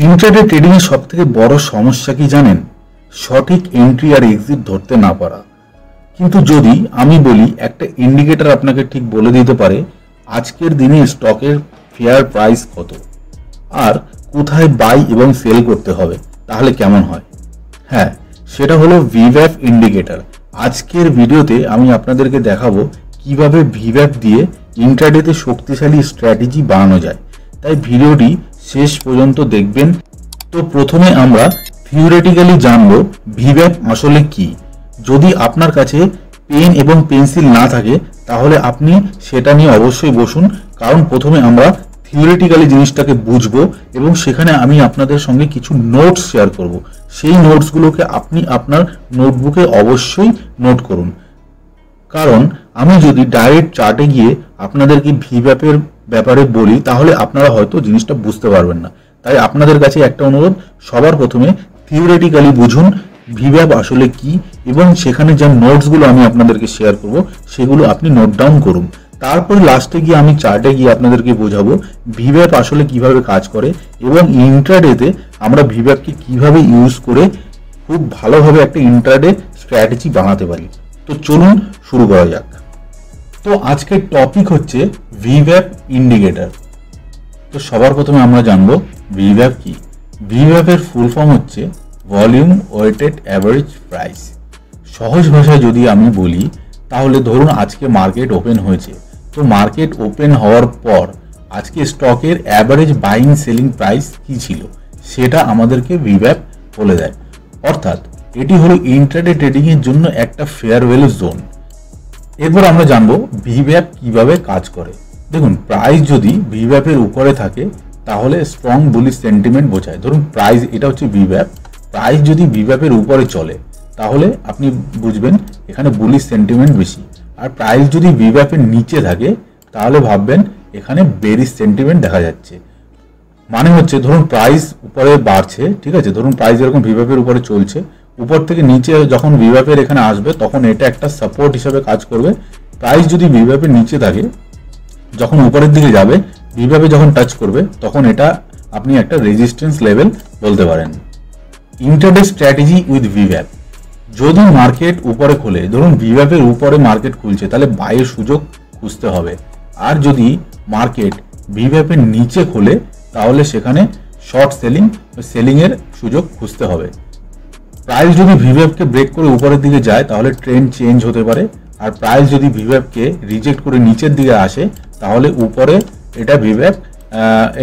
Intraday trading এর সবথেকে বড় সমস্যা কি জানেন? সঠিক এন্ট্রি আর এক্সিট ধরতে না পারা। কিন্তু যদি আমি বলি একটা ইন্ডিকেটর আপনাকে ঠিক বলে দিতে পারে আজকের দিনে স্টকের ফেয়ার প্রাইস কত আর কোথায় বাই এবং সেল করতে হবে, তাহলে কেমন হয়? হ্যাঁ, সেটা হলো ভিভ্যাপ ইন্ডিকেটর। আজকের ভিডিওতে আমি আপনাদেরকে দেখাবো কিভাবে ভিভ্যাপ দিয়ে ইন্ট্রাডেতে শক্তিশালী স্ট্র্যাটেজি বানানো যায়। তাই ভিডিওটি শেষ পর্যন্ত দেখবেন। তো প্রথমে আমরা থিওরিটিক্যালি জানবো ভিভ্যাপ আসলে কি। যদি আপনার কাছে পেন এবং পেন্সিল না থাকে তাহলে আপনি সেটা নিয়ে অবশ্যই বসুন, কারণ প্রথমে আমরা থিওরিটিক্যালি জিনিসটাকে বুঝবো এবং সেখানে আমি আপনাদের সঙ্গে কিছু নোটস শেয়ার করব। সেই নোটসগুলোকে আপনি আপনার নোটবুকে অবশ্যই নোট করুন, কারণ আমি যদি ডাইরেক্ট চার্টে গিয়ে আপনাদেরকে ভিভ্যাপের ব্যাপারে বলি তাহলে আপনারা হয়তো জিনিসটা বুঝতে পারবেন না। তাই আপনাদের কাছে একটা অনুরোধ, সবার প্রথমে থিওরিটিক্যালি বুঝুন ভিভ্যাপ আসলে কি এবং সেখানে যে নোটসগুলো আমি আপনাদেরকে শেয়ার করব সেগুলো আপনি নোট ডাউন করুন। তারপরে লাস্টে গিয়ে আমি চার্টে গিয়ে আপনাদেরকে বোঝাবো ভিভ্যাপ আসলে কিভাবে কাজ করে এবং ইন্ট্রাডেতে আমরা ভিভ্যাপকে কিভাবে ইউজ করে খুব ভালোভাবে একটা ইন্ট্রাডে স্ট্র্যাটেজি বানাতে পারি। তো চলুন শুরু করা যাক। তো আজকের টপিক হচ্ছে ভিভ্যাপ ইন্ডিকেটর। তো সবার প্রথমে আমরা জানবো ভিভ্যাপ কি। ভিভ্যাপের ফুল ফর্ম হচ্ছে ভলিউম ওয়েটেড অ্যাভারেজ প্রাইস। সহজ ভাষায় যদি আমি বলি তাহলে ধরুন আজকে মার্কেট ওপেন হয়েছে, তো মার্কেট ওপেন হওয়ার পর আজকে স্টকের অ্যাভারেজ বাইং সেলিং প্রাইস কি ছিল সেটা আমাদেরকে ভিভ্যাপ বলে দেয়। অর্থাৎ এটি হলো ইন্ট্রাডে ট্রেডিং এর জন্য একটা ফেয়ার ভ্যালু জোন। এরপর আমরা জানবো ভিভ্যাপ কিভাবে কাজ করে। দেখুন, প্রাইস যদি ভিভ্যাপের উপরে থাকে তাহলে স্ট্রং বুলিশ সেন্টিমেন্ট বোঝায়। ধরুন প্রাইস, এটা হচ্ছে ভিভ্যাপ, প্রাইস যদি ভিভ্যাপের উপরে চলে তাহলে আপনি বুঝবেন এখানে বুলিশ সেন্টিমেন্ট বেশি। আর প্রাইস যদি ভিভ্যাপের নিচে থাকে তাহলে ভাববেন এখানে বেরিশ সেন্টিমেন্ট দেখা যাচ্ছে। মানে হচ্ছে ধরুন প্রাইস উপরে বাড়ছে, ঠিক আছে, ধরুন প্রাইস এরকম ভিভ্যাপের উপরে চলছে, উপর থেকে নিচে যখন ভিভ্যাপের এখানে আসবে তখন এটা একটা সাপোর্ট হিসেবে কাজ করবে। প্রাইস যদি ভিভ্যাপের নিচে থাকে, যখন উপরের দিকে যাবে ভিভ্যাপে যখন টাচ করবে তখন এটা আপনি একটা রেজিস্ট্যান্স লেভেল বলতে পারেন। ইন্ট্রাডে স্ট্র্যাটেজি উইথ ভিভ্যাপ। যদি মার্কেট উপরে খোলে, ধরুন ভিভ্যাপের উপরে মার্কেট খুলছে, তাহলে বাইয়ের সুযোগ খুঁজতে হবে। আর যদি মার্কেট ভিভ্যাপের নিচে খোলে তাহলে সেখানে শর্ট সেলিং এর সুযোগ খুঁজতে হবে। প্রাইস যদি ভিভ্যাপকে ব্রেক করে উপরের দিকে যায় তাহলে ট্রেন্ড চেঞ্জ হতে পারে। আর প্রাইস যদি ভিভ্যাপকে রিজেক্ট করে নিচের দিকে আসে তাহলে উপরে এটা ভিভ্যাপ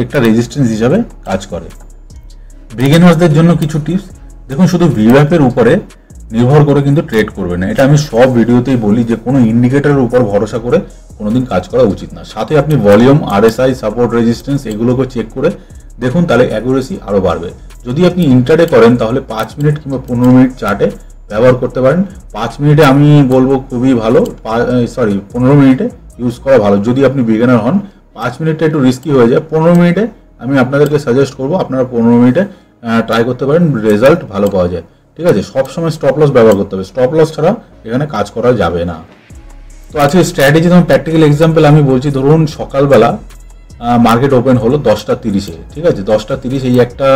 একটা রেজিস্ট্যান্স হিসাবে কাজ করে। বিগিনারদের জন্য কিছু টিপস। দেখুন, শুধু ভিভ্যাপের উপরে নির্ভর করে কিন্তু ট্রেড করবে না। এটা আমি সব ভিডিওতেই বলি যে কোনো ইন্ডিকেটরের উপর ভরসা করে কোনোদিন কাজ করা উচিত না। সাথে আপনি ভলিউম, আরএসআই, সাপোর্ট, রেজিস্ট্যান্স এগুলোকে চেক করে দেখুন, তাহলে অ্যাকুরেসি আরও বাড়বে। যদি আপনি ইন্ট্রাডে করেন তাহলে 5 মিনিট কিংবা 15 মিনিট চার্টে ব্যবহার করতে পারেন। 5 মিনিটে আমি বলবো খুবই ভালো, 15 মিনিটে ইউজ করা ভালো যদি আপনি বিগিনার হন। 5 মিনিটটা একটু রিস্কি হয়ে যায়। 15 মিনিটে আমি আপনাদেরকে সাজেস্ট করবো আপনারা 15 মিনিটে ট্রাই করতে পারেন, রেজাল্ট ভালো পাওয়া যায়। ঠিক আছে, সবসময় স্টপ লস ব্যবহার করতে হবে, স্টপ লস ছাড়া এখানে কাজ করা যাবে না। তো আজকে স্ট্র্যাটেজি যেমন প্র্যাকটিক্যাল এক্সাম্পল আমি বলছি। ধরুন সকালবেলা মার্কেট ওপেন হলো 10:30-এ, ঠিক আছে, 10:30 এই একটা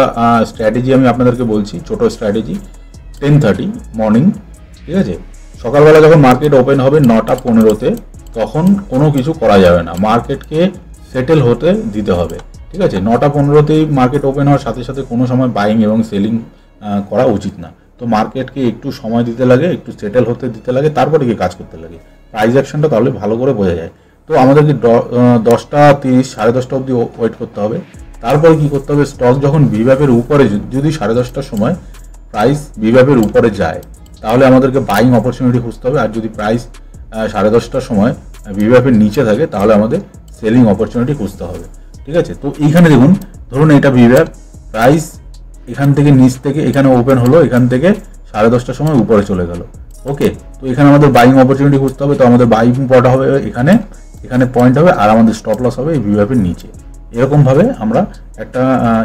স্ট্র্যাটেজি আমি আপনাদেরকে বলছি, ছোট স্ট্র্যাটেজি। 10:30 মর্নিং, ঠিক আছে, সকালবেলা যখন মার্কেট ওপেন হবে 9:15-তে তখন কোনো কিছু করা যাবে না, মার্কেটকে সেটেল হতে দিতে হবে। ঠিক আছে, 9:15-তেই মার্কেট ওপেন হওয়ার সাথে সাথে কোনো সময় বাইং এবং সেলিং করা উচিত না। তো মার্কেটকে একটু সময় দিতে লাগে, একটু সেটেল হতে দিতে লাগে, তারপরে গিয়ে কাজ করতে লাগে। প্রাইস অ্যাকশনটা তাহলে ভালো করে বোঝা যায়। তো আমাদেরকে 10:30 10:30 অবধি ওয়েট করতে হবে। তারপরে কি করতে হবে, স্টক যখন ভিভ্যাপের উপরে, যদি 10:30টার সময় প্রাইস ভিভ্যাপের উপরে যায় তাহলে আমাদেরকে বাইং অপরচুনিটি খুঁজতে হবে। আর যদি প্রাইস 10:30টার সময় ভিভ্যাপের নিচে থাকে তাহলে আমাদের সেলিং অপরচুনিটি খুঁজতে হবে। ঠিক আছে, তো এইখানে দেখুন, ধরুন এটা ভিভ্যাপ, প্রাইস এখান থেকে নিচ থেকে এখানে ওপেন হলো, এখান থেকে 10:30টার সময় উপরে চলে গেল। ওকে, তো এখানে আমাদের বাইং অপরচুনিটি খুঁজতে হবে। তো আমাদের বাইং পয়েন্ট হবে এখানে, এখানে পয়েন্ট হবে, আর আমাদের স্টপ লস হবে এই ভিভ্যাপের নিচে। এরকমভাবে আমরা একটা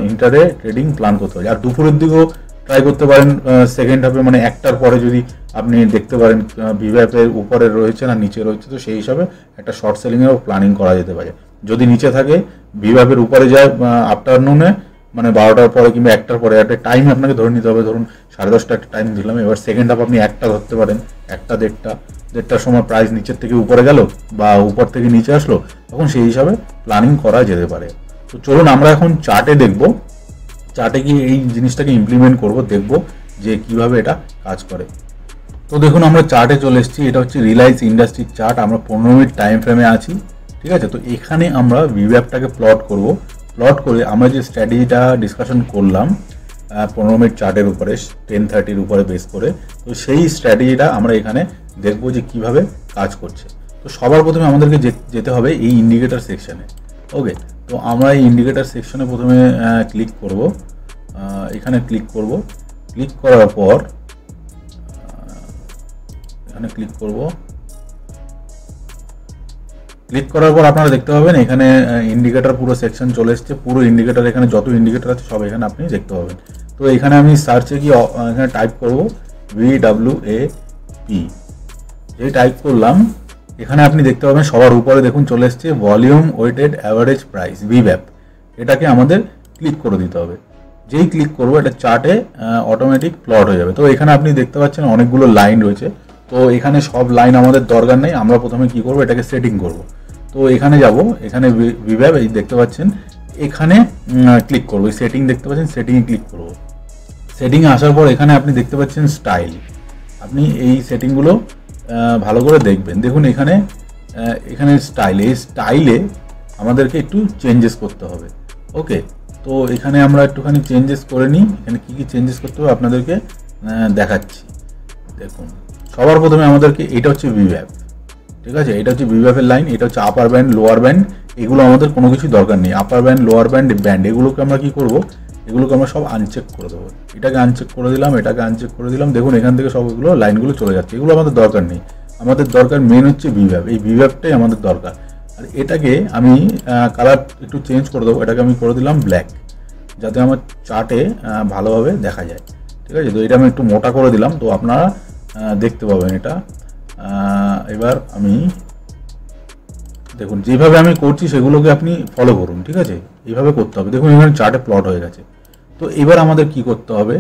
ইন্টারডে ট্রেডিং প্ল্যান করতে পারি। আর দুপুরের দিকেও ট্রাই করতে পারেন, সেকেন্ড হাফে, মানে 1টার পরে যদি আপনি দেখতে পারেন ভিভ্যাপের উপরে রয়েছে না নিচে রয়েছে, তো সেই হিসাবে একটা শর্ট সেলিংয়েরও প্ল্যানিং করা যেতে পারে। যদি নিচে থাকে ভিভ্যাপের উপরে যায় আফটারনুনে মানে 12টার পরে কিংবা 1টার পরে একটা টাইম আপনাকে ধরে নিতে হবে। ধরুন 10:30 একটা টাইম দিলাম, এবার সেকেন্ড হাফ আপনি 1টা ধরতে পারেন, 1টা 1:30টার সময় প্রাইস নিচের থেকে উপরে গেল বা উপর থেকে নিচে আসলো, তখন সেই হিসাবে প্ল্যানিং করা যেতে পারে। তো চলুন আমরা এখন চার্টে দেখব, চার্টে গিয়ে এই জিনিসটাকে ইমপ্লিমেন্ট করব, দেখব যে কিভাবে এটা কাজ করে। তো দেখুন আমরা চার্টে চলে এসেছি, এটা হচ্ছে রিলায়েন্স ইন্ডাস্ট্রির চার্ট, আমরা 15 মিনিট টাইম ফ্রেমে আছি, ঠিক আছে। তো এখানে আমরা ভিভ্যাপটাকে প্লট করব, প্লট করে আমরা যে স্ট্র্যাটেজিটা ডিসকাশন করলাম 15 মিনিট চার্টের উপরে 10:30 উপরে বেস করে, তো সেই স্ট্র্যাটেজিটা আমরা এখানে দেখব যে কিভাবে কাজ করছে। তো সবার প্রথমে আমাদেরকে যেতে হবে এই ইন্ডিকেটর সেকশনে। ওকে, তো আমরা এই ইন্ডিকেটর সেকশনে প্রথমে ক্লিক করব, এখানে ক্লিক করব, ক্লিক করার পর এখানে ক্লিক করব, ক্লিক করার পর আপনারা দেখতে পাবেন এখানে ইন্ডিকেটর পুরো সেকশন চলে এসেছে, পুরো ইন্ডিকেটর এখানে যত ইন্ডিকেটর আছে সব এখানে আপনি দেখতে পাবেন। তো এখানে আমি সার্চে গিয়ে এখানে টাইপ করব VWAP, যেই টাইপ করলাম এখানে আপনি দেখতে পাবেন সবার উপরে দেখুন চলে এসেছে ভলিউম ওয়েটেড অ্যাভারেজ প্রাইস ভিভ্যাপ, এটাকে আমাদের ক্লিক করে দিতে হবে। যেই ক্লিক করবো এটা চার্টে অটোমেটিক প্লট হয়ে যাবে। তো এখানে আপনি দেখতে পাচ্ছেন অনেকগুলো লাইন রয়েছে, তো এখানে সব লাইন আমাদের দরকার নেই, আমরা প্রথমে কি করব এটাকে সেটিং করব। তো এখানে যাব, এখানে ভিভ্যাপ এই দেখতে পাচ্ছেন, এখানে ক্লিক করবো, সেটিং দেখতে পাচ্ছেন, সেটিংয়ে ক্লিক করব। সেটিংয়ে আসার পর এখানে আপনি দেখতে পাচ্ছেন স্টাইল, আপনি এই সেটিংগুলো ভালো করে দেখবেন। দেখুন এখানে এখানে স্টাইল, এই স্টাইলে আমাদেরকে একটু চেঞ্জেস করতে হবে। ওকে, তো এখানে আমরা একটুখানি চেঞ্জেস করে নিই, এখানে কী কী চেঞ্জেস করতে হবে আপনাদেরকে দেখাচ্ছি। দেখুন সবার প্রথমে আমাদেরকে, এটা হচ্ছে ভিভ্যাপ, ঠিক আছে, এটা হচ্ছে ভিভ্যাপের লাইন, এটা হচ্ছে আপার ব্যান্ড লোয়ার ব্যান্ড, এগুলো আমাদের কোনো কিছু দরকার নেই। আপার ব্যান্ড লোয়ার ব্যান্ড ব্যান্ড এগুলোকে আমরা কি করব, এগুলোকে আমরা সব আনচেক করে দেবো। এটাকে আনচেক করে দিলাম, এটাকে আনচেক করে দিলাম, দেখুন এখান থেকে সব এগুলো লাইনগুলো চলে যাচ্ছে, এগুলো আমাদের দরকার নেই। আমাদের দরকার মেন হচ্ছে ভিভ্যাপ, এই ভিভ্যাপটাই আমাদের দরকার। আর এটাকে আমি কালার একটু চেঞ্জ করে দেবো, এটাকে আমি করে দিলাম ব্ল্যাক, যাতে আমার চার্টে ভালোভাবে দেখা যায়, ঠিক আছে। তো এটা আমি একটু মোটা করে দিলাম, তো আপনারা দেখতে পাবেন এটা। এবার আমি দেখুন যেভাবে আমি করছি সেগুলোকে আপনি ফলো করুন, ঠিক আছে, এইভাবে করতে হবে। দেখুন এখানে চার্টে প্লট হয়ে গেছে। তো এবার আমাদের কি করতে হবে,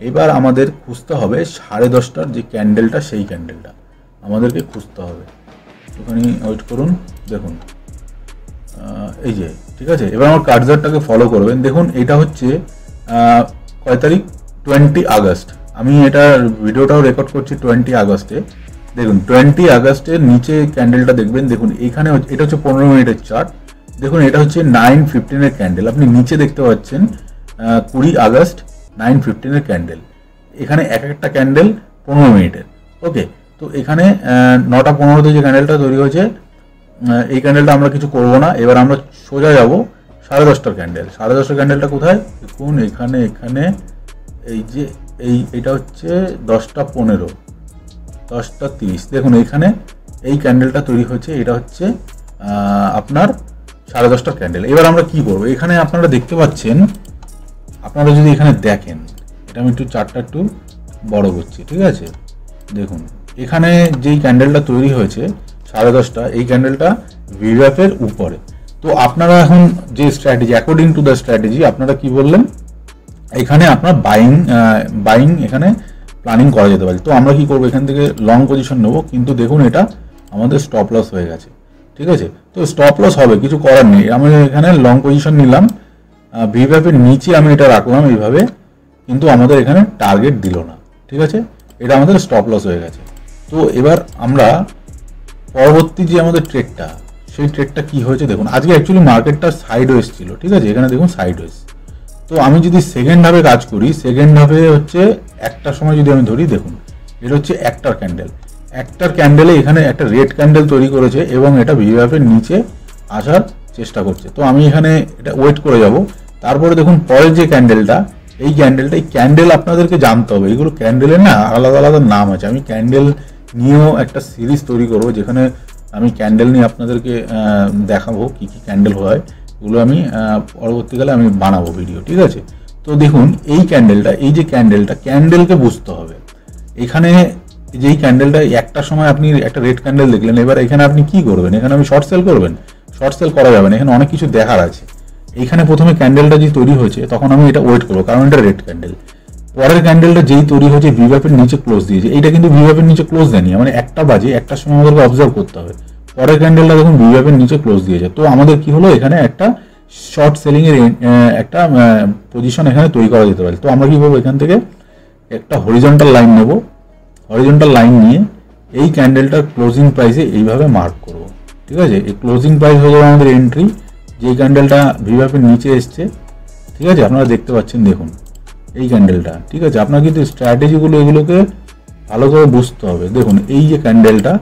এবার আমাদের খুঁজতে হবে 10:30টার যে ক্যান্ডেলটা, সেই ক্যান্ডেলটা আমাদেরকে খুঁজতে হবে। একটুখানি ওয়েট করুন, দেখুন এই যে, ঠিক আছে। এবার আমার কার্সারটাকে ফলো করবেন, দেখুন এটা হচ্ছে কয় তারিখ, 20 আগস্ট। আমি এটা ভিডিওটাও রেকর্ড করছি 20 আগস্টে। দেখুন 20 আগস্টের নিচে ক্যান্ডেলটা দেখবেন, দেখুন এখানে এটা হচ্ছে 15 মিনিটের চার্ট, দেখুন এটা হচ্ছে 9:15 ক্যান্ডেল, আপনি নিচে দেখতে পাচ্ছেন 20 আগস্ট 9:15 ক্যান্ডেল, এখানে এক একটা ক্যান্ডেল 15 মিনিটের। ওকে, তো এখানে 9টা 15তে যে ক্যান্ডেলটা তৈরি হয়েছে, এই ক্যান্ডেলটা আমরা কিছু করব না। এবার আমরা সোজা যাব 10:30টার ক্যান্ডেল। 10:30টার ক্যান্ডেলটা কোথায়, দেখুন এখানে, এখানে এই যে এইটা হচ্ছে 10:15, 10:30, দেখুন এইখানে এই ক্যান্ডেলটা তৈরি হচ্ছে, এটা হচ্ছে আপনার 10:30টার ক্যান্ডেল। এবার আমরা কি করব, এখানে আপনারা দেখতে পাচ্ছেন, আপনারা যদি এখানে দেখেন, এটা আমি একটু চার্টটা একটু বড় করছি, ঠিক আছে। দেখুন এখানে যেই ক্যান্ডেলটা তৈরি হয়েছে 10:30টা, এই ক্যান্ডেলটা ভিভ্যাপের উপরে। তো আপনারা এখন যে strategy, according to the strategy আপনারা কি বললেন, এখানে আপনার বাইং এখানে প্ল্যানিং করা যেতে পারে। তো আমরা কি করব, এখান থেকে লং পজিশন নেব, কিন্তু দেখুন এটা আমাদের স্টপ লস হয়ে গেছে, ঠিক আছে। তো স্টপ লস হবে, কিছু করার নেই। আমি এখানে লং পজিশন নিলাম, ভিভ্যাপের নিচে আমি এটা রাখলাম এইভাবে, কিন্তু আমাদের এখানে টার্গেট দিল না, ঠিক আছে, এটা আমাদের স্টপ লস হয়ে গেছে। তো এবার আমরা পরবর্তী যে আমাদের ট্রেডটা, সেই ট্রেডটা কি হয়েছে দেখুন। আজকে অ্যাকচুয়ালি মার্কেটটা সাইড ওয়েজ ছিল, ঠিক আছে, এখানে দেখুন সাইড ওয়েজ। তো আমি যদি সেকেন্ড হাফে কাজ করি, সেকেন্ড হাফে হচ্ছে একটার সময় যদি আমি ধরি, দেখুন এটা হচ্ছে একটার ক্যান্ডেল, একটার ক্যান্ডেলে এখানে একটা রেড ক্যান্ডেল তৈরি করেছে এবং এটা ভিভ্যাপের নিচে আসার চেষ্টা করছে। তো আমি এখানে এটা ওয়েট করে যাব। তারপরে দেখুন পরের যে ক্যান্ডেলটা, এই ক্যান্ডেল আপনাদেরকে জানতে হবে, এগুলো ক্যান্ডেলের না আলাদা আলাদা নাম আছে। আমি ক্যান্ডেল নিয়েও একটা সিরিজ তৈরি করব, যেখানে আমি ক্যান্ডেল নিয়ে আপনাদেরকে দেখাবো কি কি ক্যান্ডেল হয়, এগুলো আমি পরবর্তীকালে আমি বানাবো ভিডিও, ঠিক আছে। তো দেখুন এই ক্যান্ডেলটা, এই যে ক্যান্ডেলকে বুঝতে হবে। এখানে যেই ক্যান্ডেলটা একটা সময় আপনি একটা রেড ক্যান্ডেল দেখলেন, এবার এখানে আপনি কি করবেন, এখানে আমি শর্ট সেল করবেন, শর্ট সেল করা যাবে না, এখানে অনেক কিছু দেখার আছে। এইখানে প্রথমে ক্যান্ডেলটা যে তৈরি হয়েছে তখন আমি এটা ওয়েট করবো, কারণ এটা রেড ক্যান্ডেল। পরের ক্যান্ডেলটা যেই তৈরি হয়েছে ভিভ্যাপের নিচে ক্লোজ দিয়েছে, এইটা কিন্তু ভিভ্যাপের নিচে ক্লোজ দেয়নি, মানে একটা বাজে একটার সময় আমাদেরকে অবজার্ভ করতে হবে। পরের ক্যান্ডেলটা দেখুন ভিভ্যাপের নিচে ক্লোজ দিয়েছে, তো আমাদের কি হলো, এখানে একটা শর্ট সেলিং এর একটা পজিশন এখানে তৈরি করা যেতে পারে। তো আমরা কি করবো, এখান থেকে একটা হরিজন্টাল লাইন নেব, হরিজন্টাল লাইন নিয়ে এই ক্যান্ডেলটার ক্লোজিং প্রাইসে এইভাবে মার্ক করব। ঠিক আছে, এই ক্লোজিং প্রাইস হয়ে যাবে আমাদের এন্ট্রি, যে ক্যান্ডেলটা ভিভ্যাপের নিচে এসছে। ঠিক আছে, আপনারা দেখতে পাচ্ছেন, দেখুন এই ক্যান্ডেলটা। ঠিক আছে, আপনার কিন্তু স্ট্র্যাটেজিগুলো এগুলোকে ভালো করে বুঝতে হবে। দেখুন এই যে ক্যান্ডেলটা,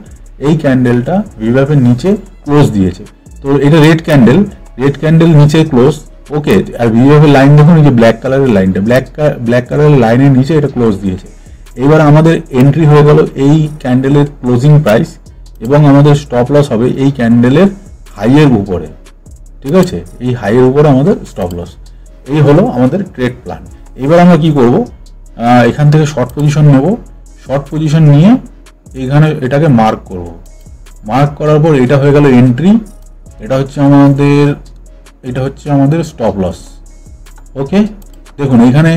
এই ক্যান্ডেলটা ভিভ্যাপের নিচে ক্লোজ দিয়েছে, তো এটা রেড ক্যান্ডেল, রেড ক্যান্ডেল নিচে ক্লোজ। ওকে, আর ভিভ্যাপের লাইন দেখুন, এই যে ব্ল্যাক কালারের লাইনটা, ব্ল্যাক কালারের লাইনের নিচে এটা ক্লোজ দিয়েছে। এবার আমাদের এন্ট্রি হয়ে গেল এই ক্যান্ডেলের ক্লোজিং প্রাইস, এবং আমাদের স্টপ লস হবে এই ক্যান্ডেলের হাইয়ের উপরে। ঠিক আছে, এই হাইয়ের উপরে আমাদের স্টপ লস। এই হলো আমাদের ট্রেড প্ল্যান। এবার আমরা কি করব, এখান থেকে শর্ট পজিশন নেব, শর্ট পজিশন নিয়ে এখানে এটাকে মার্ক করব। মার্ক করার পর এটা হয়ে গেল এন্ট্রি, এটা হচ্ছে আমাদের স্টপ লস। ওকে, দেখুন এখানে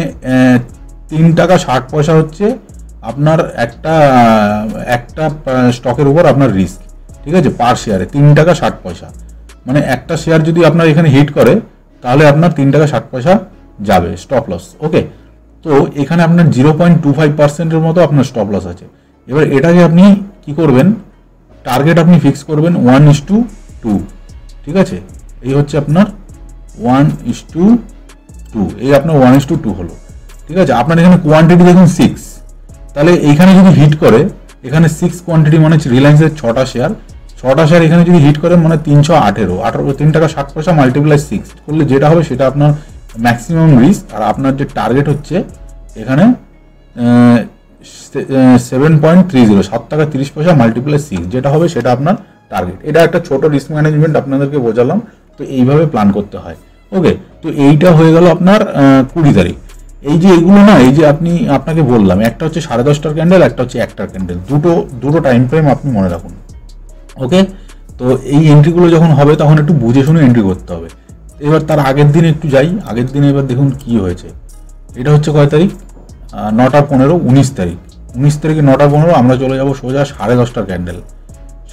3 টাকা 60 পয়সা হচ্ছে আপনার একটা স্টকের উপর আপনার রিস্ক। ঠিক আছে, পার শেয়ারে 3 টাকা 60 পয়সা, মানে একটা শেয়ার যদি আপনার এখানে হিট করে তাহলে আপনার 3 টাকা 60 পয়সা যাবে স্টপ লস। ওকে, তো এখানে আপনার 0.25%-এর মতো আপনার স্টপ লস আছে। এবার এটাকে আপনি কি করবেন, টার্গেট আপনি ফিক্স করবেন 1:2। ঠিক আছে, এই হচ্ছে আপনার 1:2, এই আপনার 1:2 হলো। ঠিক আছে, আপনার এখানে কোয়ান্টিটি দেখুন 6, তাহলে এইখানে যদি হিট করে, এখানে 6 কোয়ান্টিটি মানে রিলায়েন্সের 6টা শেয়ার এখানে যদি হিট করে মানে 318, 3 টাকা 60 পয়সা মাল্টিপ্লাই 6 করলে যেটা হবে সেটা আপনার ম্যাক্সিমাম রিস্ক। আর আপনার যে টার্গেট হচ্ছে এখানে 7.30, 7 টাকা 30 পয়সা মাল্টিপ্লাই 6, যেটা হবে সেটা আপনার টার্গেট। এটা একটা ছোট রিস্ক ম্যানেজমেন্ট আপনাদেরকে বোঝালাম, তো এইভাবে প্ল্যান করতে হয়। ওকে, তো এইটা হয়ে গেল আপনার 20 তারিখ। এই যে এগুলো না, এই যে আপনাকে বললাম, একটা হচ্ছে 10:30টার ক্যান্ডেল, একটা হচ্ছে 1টার ক্যান্ডেল, দুটো টাইম ফ্রেম আপনি মনে রাখুন। ওকে, তো এই এন্ট্রিগুলো যখন হবে তখন একটু বুঝে শুনে এন্ট্রি করতে হবে। এবার তার আগের দিন একটু যাই, আগের দিনে এবার দেখুন কি হয়েছে। এটা হচ্ছে কয় তারিখ, 9:15, 19 তারিখ। 19 তারিখে 9:15 আমরা চলে যাব সোজা 10:30টার ক্যান্ডেল।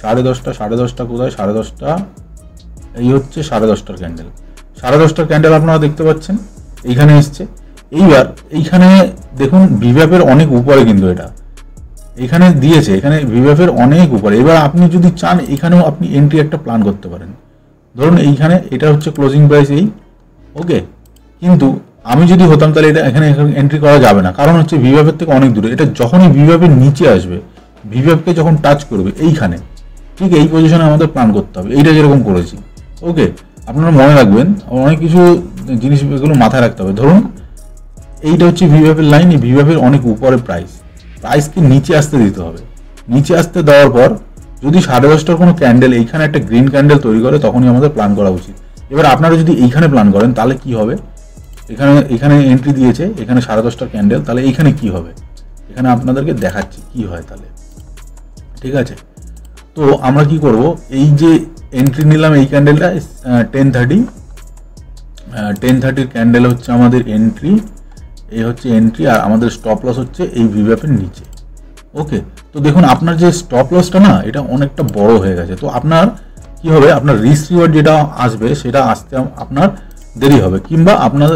10:30 কোথায়, 10:30, এই হচ্ছে 10:30টার ক্যান্ডেল। 10:30টার ক্যান্ডেল আপনারা দেখতে পাচ্ছেন এইখানে এসছে। এইবার এইখানে দেখুন ভিভ্যাপের অনেক উপরে, কিন্তু এটা এখানে দিয়েছে, এখানে ভিভ্যাপের অনেক উপরে। এবার আপনি যদি চান এখানেও আপনি এন্ট্রি একটা প্ল্যান করতে পারেন। ধরুন এইখানে এটা হচ্ছে ক্লোজিং প্রাইস এই। ওকে, কিন্তু আমি যদি হতাম তাহলে এটা এখানে এন্ট্রি করা যাবে না, কারণ হচ্ছে ভিভ্যাপের থেকে অনেক দূরে। এটা যখনই ভিভ্যাপের নিচে আসবে, ভিভ্যাপকে যখন টাচ করবে এইখানে, ঠিক এই পজিশনে আমাদের প্ল্যান করতে হবে, এইটা যেরকম করেছি। ওকে, আপনারা মনে রাখবেন, অনেক কিছু জিনিস এগুলো মাথায় রাখতে হবে। ধরুন এইটা হচ্ছে ভিভ্যাপের লাইন, এই ভিভ্যাপের অনেক উপরে প্রাইসকে নিচে আসতে দিতে হবে। নিচে আসতে দেওয়ার পর যদি 10:30টার কোনো ক্যান্ডেল এইখানে একটা গ্রিন ক্যান্ডেল তৈরি করে, তখনই আমাদের প্ল্যান করা উচিত। এবার আপনারা যদি এইখানে প্ল্যান করেন তাহলে কি হবে, এখানে এন্ট্রি দিয়েছে, এখানে 10:30টার ক্যান্ডেল, তাহলে এইখানে কি হবে, এখানে আপনাদেরকে দেখাচ্ছি কি হয় তাহলে। ঠিক আছে, তো আমরা কি করব, এই যে এন্ট্রি নিলাম এই ক্যান্ডেলটা 10:30 ক্যান্ডেল হচ্ছে আমাদের এন্ট্রি, এই হচ্ছে এন্ট্রি, আর আমাদের স্টপ লস হচ্ছে এই ভিভ্যাপের নিচে। ওকে, তো দেখুন আপনার যে স্টপ লসটা না, এটা অনেকটা বড় হয়ে গেছে। তো আপনার কি হবে, আপনার রিস্ক রিওয়ার্ড যেটা আসবে সেটা আসতে আপনার দেরি হবে, কিংবা আপনার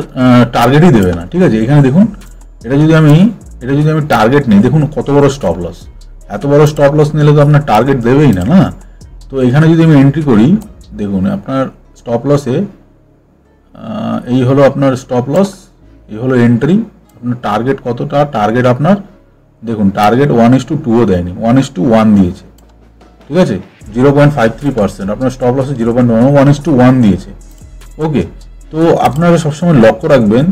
টার্গেটই দেবে না। ঠিক আছে, এখানে দেখুন এটা যদি আমি টার্গেট নিই, দেখুন কত বড় স্টপ লস। এত বড় স্টপ লস নিলে তো আপনার টার্গেট দেবেই না, না? তো এখানে যদি আমি এন্ট্রি করি, দেখুন আপনার স্টপ লসে এই হলো আপনার স্টপ লস, এই হলো এন্ট্রি। আপনার টার্গেট কতটা, টার্গেট আপনার দেখুন টার্গেট 1:2ও দেয়নি, 1:1 দিয়েছে। ঠিক আছে, 0.53%, আপনার স্টপ লসে 0.1, 1:1 দিয়েছে। ওকে, তো আপনারা সবসময় লক্ষ্য রাখবেন,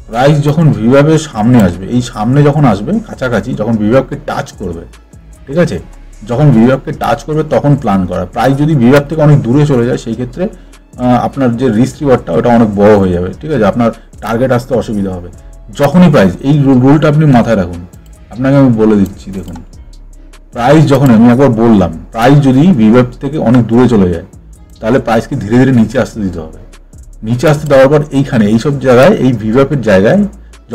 প্রাইস যখন ভিভ্যাপের সামনে আসবে, এই সামনে যখন আসবে কাছাকাছি, যখন ভিভ্যাপকে টাচ করবে, ঠিক আছে, যখন ভিভ্যাপকে টাচ করবে তখন প্ল্যান করা। প্রাইস যদি ভিভ্যাপ থেকে অনেক দূরে চলে যায়, সেই ক্ষেত্রে আপনার যে রিস্ক রিওয়ার্ডটা ওটা অনেক বড় হয়ে যাবে। ঠিক আছে, আপনার টার্গেট আসতে অসুবিধা হবে। যখনই প্রাইস, এই রুলটা আপনি মাথায় রাখুন, আপনাকে আমি বলে দিচ্ছি। দেখুন প্রাইস যখন, আমি একবার বললাম, প্রাইস যদি ভিভ্যাপ থেকে অনেক দূরে চলে যায় তাহলে প্রাইসকে ধীরে ধীরে নিচে আসতে দিতে হবে। নিচে আসতে দেওয়ার পর এইখানে এইসব জায়গায় এই ভিভ্যাপের জায়গায়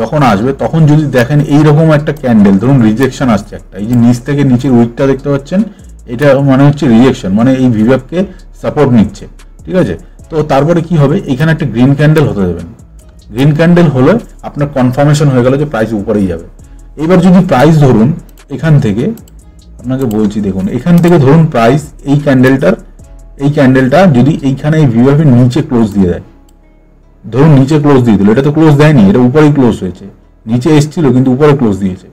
যখন আসবে তখন যদি দেখেন এইরকম একটা ক্যান্ডেল, ধরুন রিজেকশন আসছে একটা, এই যে নিচ থেকে নিচের উইকটা দেখতে পাচ্ছেন, এটা মানে হচ্ছে রিজেকশন, মানে এই ভিভ্যাপকে সাপোর্ট নিচ্ছে, ঠিক আছে। তো তারপরে কি হবে, এখানে একটা গ্রিন ক্যান্ডেল হতে দেবেন। গ্রিন ক্যান্ডেল হলে আপনার কনফার্মেশন হয়ে গেল যে প্রাইস উপরেই যাবে। এবার যদি প্রাইস ধরুন এখান থেকে, আপনাকে বলছি দেখুন, এখান থেকে ধরুন প্রাইস এই ক্যান্ডেলটা যদি এইখানে এই ভিভ্যাপের নিচে ক্লোজ দিয়ে দেয়, ধরুন নিচে ক্লোজ দিয়ে দিল, এটা তো ক্লোজ দেয়নি, এটা উপরেই ক্লোজ হয়েছে, নিচে এসেছিল কিন্তু উপরে ক্লোজ দিয়েছে,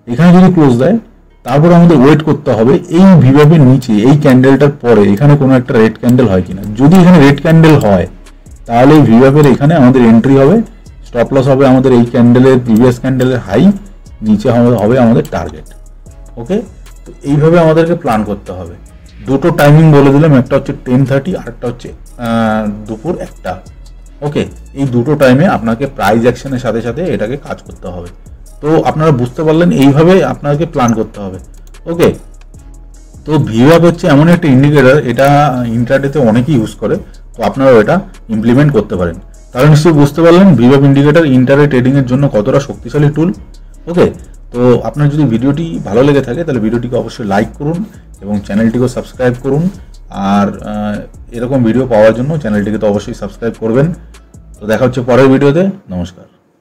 এখানে যদি ক্লোজ দেয় তারপর আমাদের ওয়েট করতে হবে এই ভিভ্যাপের নিচে এই ক্যান্ডেলটার পরে এখানে কোনো একটা রেড ক্যান্ডেল হয় কিনা। যদি এখানে রেড ক্যান্ডেল হয় তাহলে এই ভিভ্যাপের এখানে আমাদের এন্ট্রি হবে, স্টপ লস হবে আমাদের এই ক্যান্ডেলের প্রিভিয়াস ক্যান্ডেলের হাই, নিচে হবে আমাদের টার্গেট। ওকে, তো এইভাবে আমাদেরকে প্ল্যান করতে হবে। দুটো টাইমিং বলে দিলাম, একটা হচ্ছে 10:30 আর একটা হচ্ছে দুপুর 1টা। ওকে, এই দুটো টাইমে আপনাকে প্রাইস অ্যাকশনের সাথে সাথে এটাকে কাজ করতে হবে। তো আপনারা বুঝতে পারলেন, এইভাবে আপনাকে প্ল্যান করতে হবে। ওকে, তো ভিভ্যাপ হচ্ছে এমন একটা ইন্ডিকেটর, এটা ইন্ট্রাডেতে অনেকেই ইউজ করে, তো আপনারা এটা ইমপ্লিমেন্ট করতে পারেন। তাহলে নিশ্চয়ই বুঝতে পারলেন ভিভ্যাপ ইন্ডিকেটর ইন্টারডে ট্রেডিং এর জন্য কতটা শক্তিশালী টুল। ওকে, তো আপনার যদি ভিডিওটি ভালো লেগে থাকে তাহলে ভিডিওটিকে অবশ্যই লাইক করুন এবং চ্যানেলটিকেও সাবস্ক্রাইব করুন। আর এরকম ভিডিও পাওয়ার জন্য চ্যানেলটিকে তো অবশ্যই সাবস্ক্রাইব করবেন। তো দেখা হচ্ছে পরের ভিডিওতে। নমস্কার।